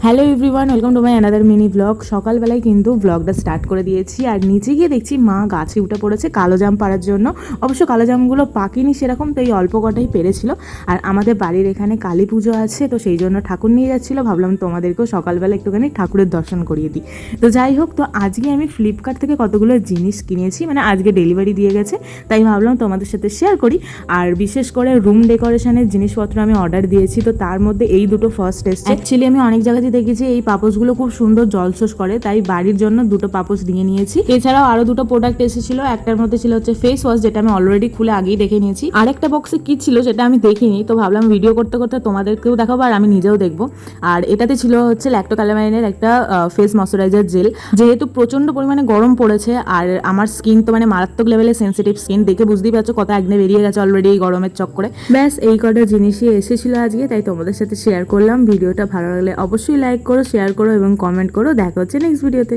Hello everyone, welcome to my another mini blog. সকালবেলায় কিন্তু ব্লগটা স্টার্ট করে দিয়েছি, আর নিচে গিয়ে দেখছি মা গাছে উঠে পড়েছে কালো জাম পাড়ার জন্য। অবশ্য কালো জামগুলো পাকেনি সেরকম, তো এই অল্প কটাই পেরেছিল। আর আমাদের বাড়ির এখানে কালী পুজো আছে, তো সেই জন্য ঠাকুর নিয়ে যাচ্ছিলো। ভাবলাম তোমাদেরকেও সকালবেলা একটুখানি ঠাকুরের দর্শন করিয়ে দিই। তো যাই হোক, তো আজকে আমি ফ্লিপকার্ট থেকে কতগুলো জিনিস কিনেছি, মানে আজকে ডেলিভারি দিয়ে গেছে, তাই ভাবলাম তোমাদের সাথে শেয়ার করি। আর বিশেষ করে রুম ডেকোরেশনের জিনিসপত্র আমি অর্ডার দিয়েছি, তো তার মধ্যে এই দুটো ফার্স্ট এসছে। অ্যাকচুয়ালি আমি অনেক জায়গাতে দেখেছি এই পাপোশগুলো খুব সুন্দর জলশোষ করে, তাই বাড়ির জন্য দুটো পাপোশ দিয়ে নিয়েছি। এছাড়াও আরো দুটো প্রোডাক্ট এসেছিল। একটার মধ্যে ছিল হচ্ছে ফেস ওয়াশ, যেটা আমি অলরেডি খুলে আগেই দেখে নিয়েছি। আর একটা বক্সে কি ছিল সেটা আমি দেখিনি, তো ভাবলাম ভিডিও করতে করতে তোমাদেরকেও দেখাবো আর আমি নিজেও দেখবো। আর এটাতে ছিল হচ্ছে ল্যাক্টোক্যালামাইনের একটা ফেস ময়শ্চারাইজার জেল। যেহেতু প্রচন্ড পরিমাণে গরম পড়েছে আর আমার স্কিন তো মানে মারাত্মক লেভেলের সেন্সিটিভ স্কিন, দেখে বুঝতেই পারছো কত একনে বেরিয়ে গেছে অলরেডি এই গরমের চক্করে। ব্যাস এই কটা জিনিসই এসেছিল আজকে, তাই তোমাদের সাথে শেয়ার করলাম। ভিডিওটা ভালো লাগলে অবশ্যই লাইক করো, শেয়ার করো এবং কমেন্ট করো। দেখা হচ্ছে নেক্সট ভিডিওতে।